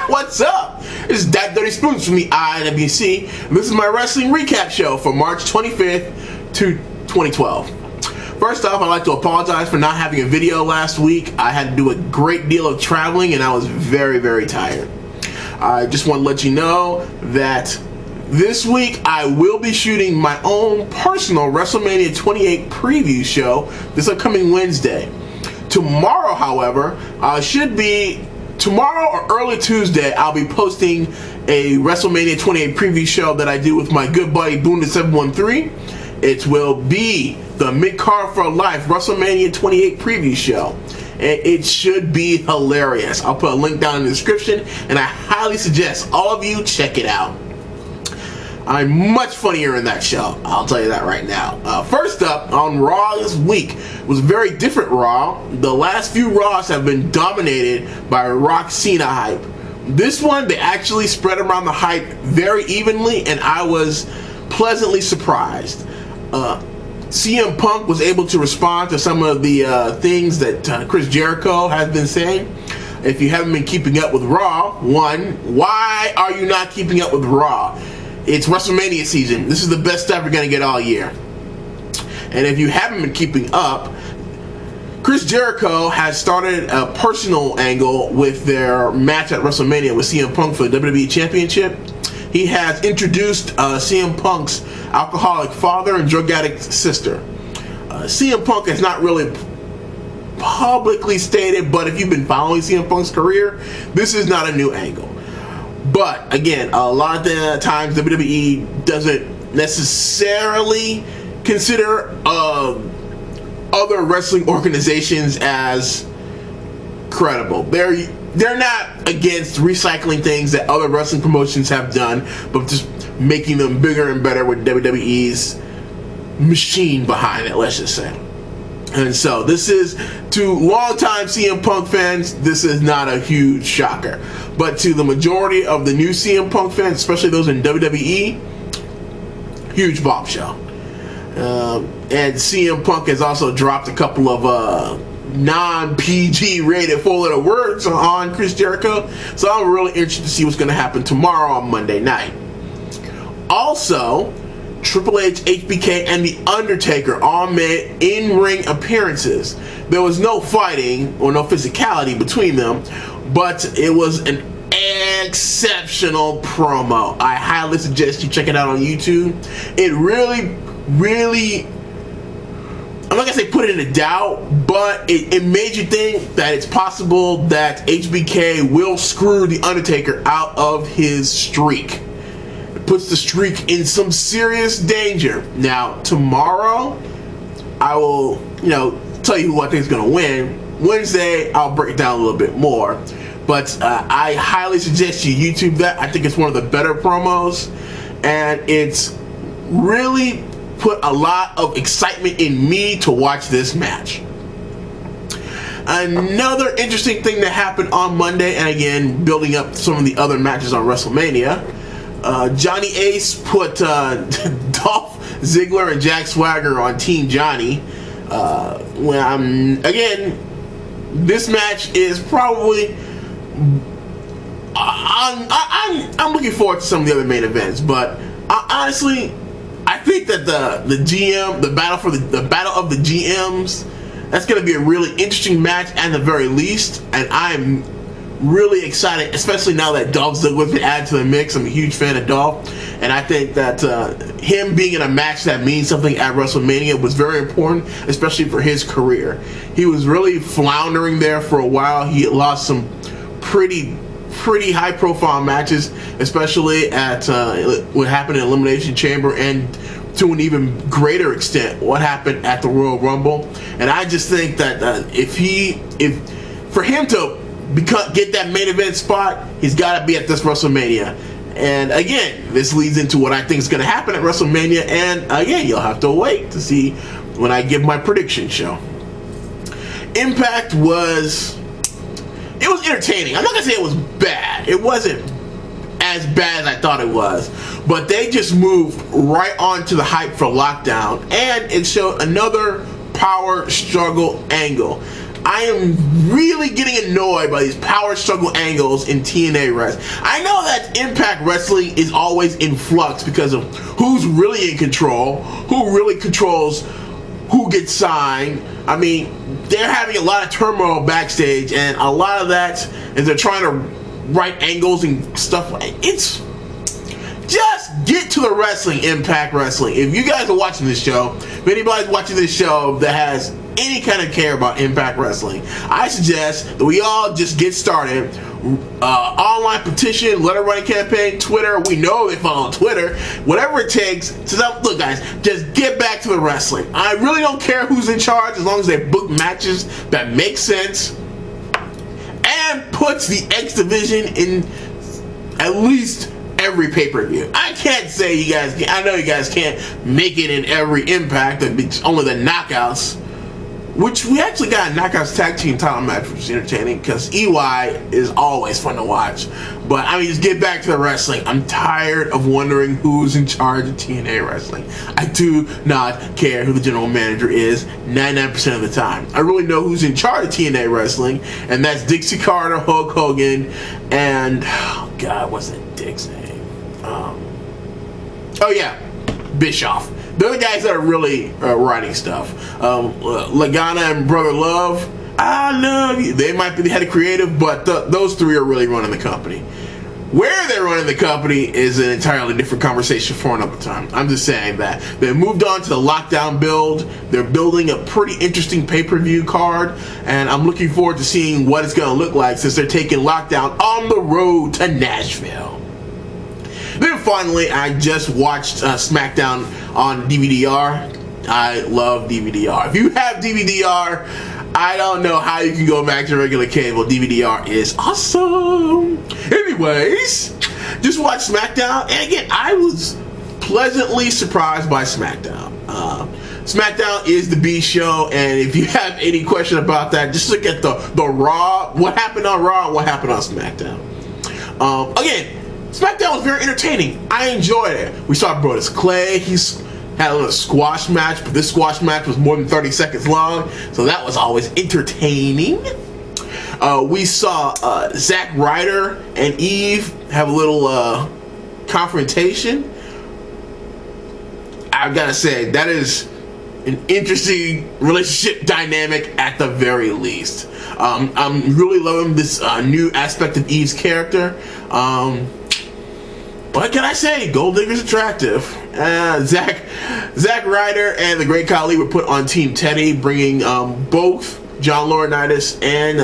What's up? This is That Dirty Spoons from the IWC. This is my wrestling recap show for March 25th to 2012. First off, I'd like to apologize for not having a video last week. I had to do a great deal of traveling and I was very, very tired. I just want to let you know that this week I will be shooting my own personal WrestleMania 28 preview show this upcoming Wednesday. Tomorrow, however, tomorrow or early Tuesday, I'll be posting a WrestleMania 28 preview show that I do with my good buddy Boone the 713. It will be the Mid-Card for Life WrestleMania 28 preview show. And it should be hilarious. I'll put a link down in the description, and I highly suggest all of you check it out. I'm much funnier in that show, I'll tell you that right now. First up, on Raw this week, was a very different Raw. The last few Raws have been dominated by Rock Cena hype. This one, they actually spread around the hype very evenly, and I was pleasantly surprised. CM Punk was able to respond to some of the things that Chris Jericho has been saying. If you haven't been keeping up with Raw, why are you not keeping up with Raw? It's WrestleMania season. This is the best stuff you're going to get all year. And if you haven't been keeping up, Chris Jericho has started a personal angle with their match at WrestleMania with CM Punk for the WWE Championship. He has introduced CM Punk's alcoholic father and drug addict sister. CM Punk has not really publicly stated, but if you've been following CM Punk's career, this is not a new angle. But again, a lot of the times WWE doesn't necessarily consider other wrestling organizations as credible. They're not against recycling things that other wrestling promotions have done, but just making them bigger and better with WWE's machine behind it, let's just say. And so this is, to longtime CM Punk fans, this is not a huge shocker. But to the majority of the new CM Punk fans, especially those in WWE, huge bombshell. And CM Punk has also dropped a couple of non-PG rated 4-letter words on Chris Jericho. So I'm really interested to see what's going to happen tomorrow on Monday night. Also, Triple H, HBK, and The Undertaker all made in-ring appearances. There was no fighting or no physicality between them, but it was an exceptional promo. I highly suggest you check it out on YouTube. It really, I'm not gonna say put it in a doubt, but it made you think that it's possible that HBK will screw The Undertaker out of his streak. Puts the streak in some serious danger. Now, tomorrow, I will, tell you who I think is going to win. Wednesday, I'll break it down a little bit more. But I highly suggest you YouTube that. I think it's one of the better promos. And it's really put a lot of excitement in me to watch this match. Another interesting thing that happened on Monday, and again, building up some of the other matches on WrestleMania, Johnny Ace put Dolph Ziggler and Jack Swagger on Team Johnny. Again, this match is probably I'm looking forward to some of the other main events, but honestly, I think that the battle of the GMs, that's going to be a really interesting match at the very least, and I'm really excited, especially now that Dolph Ziggler's been added to the mix. I'm a huge fan of Dolph, and I think that him being in a match that means something at WrestleMania was very important, especially for his career. He was really floundering there for a while. He lost some pretty high-profile matches, especially at what happened in Elimination Chamber, and to an even greater extent, what happened at the Royal Rumble. And I just think that for him to get that main event spot, he's got to be at this WrestleMania. And again, this leads into what I think is going to happen at WrestleMania, and again, you'll have to wait to see when I give my prediction show. Impact was entertaining. I'm not going to say it was bad. It wasn't as bad as I thought it was, but they just moved right on to the hype for Lockdown, and it showed another power struggle angle. I am really getting annoyed by these power struggle angles in TNA wrestling. I know that Impact Wrestling is always in flux because of who's really in control, who really controls who gets signed. I mean, they're having a lot of turmoil backstage, and a lot of that is they're trying to write angles and stuff. It's just get to the wrestling, Impact Wrestling. If you guys are watching this show, if anybody's watching this show that has any kind of care about Impact Wrestling, I suggest that we all just get started. Online petition, letter writing campaign, Twitter. We know they follow Twitter. Whatever it takes. So look, guys, just get back to the wrestling. I really don't care who's in charge as long as they book matches that make sense and puts the X Division in at least every pay-per-view. I can't say you guys, I know you guys can't make it in every Impact, it's only the knockouts, which we actually got a knockouts tag team title match, which is entertaining because EY is always fun to watch. But I mean, just get back to the wrestling. I'm tired of wondering who's in charge of TNA wrestling. I do not care who the general manager is 99% of the time. I really know who's in charge of TNA wrestling, and that's Dixie Carter, Hulk Hogan, and oh God, what's that Dick's name? Oh yeah, Bischoff. They're the guys that are really writing stuff. Lagana and Brother Love, I love you. They might be the head of creative, but those three are really running the company. Where they're running the company is an entirely different conversation for another time. I'm just saying that. They moved on to the Lockdown build. They're building a pretty interesting pay-per-view card, and I'm looking forward to seeing what it's going to look like since they're taking Lockdown on the road to Nashville. Then finally, I just watched SmackDown on DVD-R. I love DVD-R. If you have DVD-R, I don't know how you can go back to regular cable. DVD-R is awesome. Anyways, just watched SmackDown, and again, I was pleasantly surprised by SmackDown. SmackDown is the B show, and if you have any question about that, just look at the Raw, what happened on Raw and what happened on SmackDown. Again, SmackDown was very entertaining. I enjoyed it. We saw Brodus Clay. He's had a little squash match, but this squash match was more than 30 seconds long, so that was always entertaining. We saw Zack Ryder and Eve have a little confrontation. I've got to say, that is an interesting relationship dynamic at the very least. I'm really loving this new aspect of Eve's character. What can I say? Gold Digger's attractive. Zack Ryder and the Great Khali were put on Team Teddy, bringing both John Laurinaitis and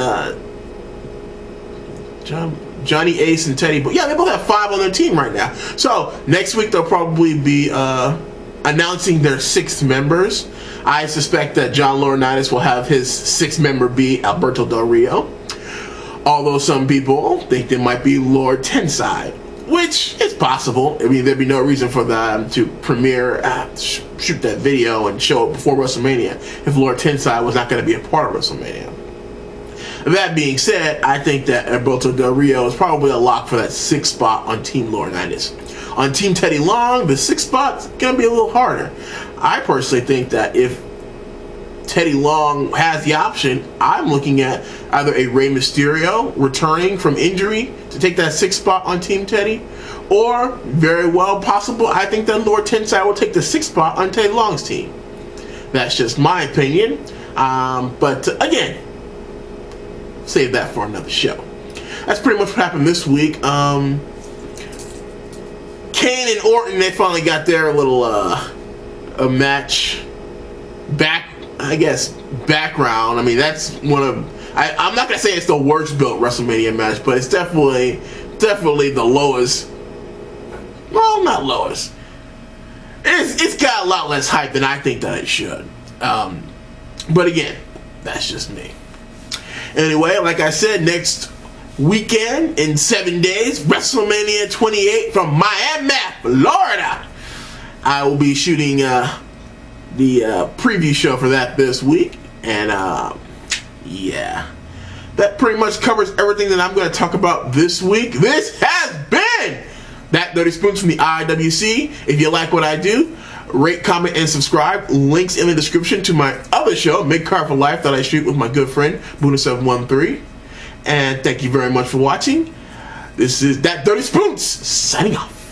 Johnny Ace and Teddy. But yeah, they both have 5 on their team right now. So next week they'll probably be announcing their 6th members. I suspect that John Laurinaitis will have his 6th member be Alberto Del Rio. Although some people think it might be Lord Tensai, which is possible. I mean, there'd be no reason for them to premiere, shoot that video and show it before WrestleMania if Lord Tensai was not going to be a part of WrestleMania. That being said, I think that Alberto Del Rio is probably a lock for that 6th spot on Team Laurinaitis. On Team Teddy Long, the 6th spot's going to be a little harder. I personally think that if Teddy Long has the option, I'm looking at either a Rey Mysterio returning from injury to take that 6th spot on Team Teddy, or very well possible, I think that Lord Tensai will take the 6th spot on Teddy Long's team. That's just my opinion. But again, save that for another show. That's pretty much what happened this week. Kane and Orton, they finally got their little a match background. I mean, that's one of, I'm not gonna say it's the worst built WrestleMania match, but it's definitely the lowest. Well, not lowest. It's got a lot less hype than I think that it should. But again, that's just me. Anyway, like I said, next weekend in 7 days, WrestleMania 28 from Miami, Florida. I will be shooting the preview show for that this week, and yeah, that pretty much covers everything that I'm going to talk about this week. This has been That Dirty Spoons from the IWC. If you like what I do, Rate, comment, and subscribe. Links in the description to my other show, Mid-Card for Life, that I shoot with my good friend, Boona713. And thank you very much for watching. This is That Dirty Spoons, signing off.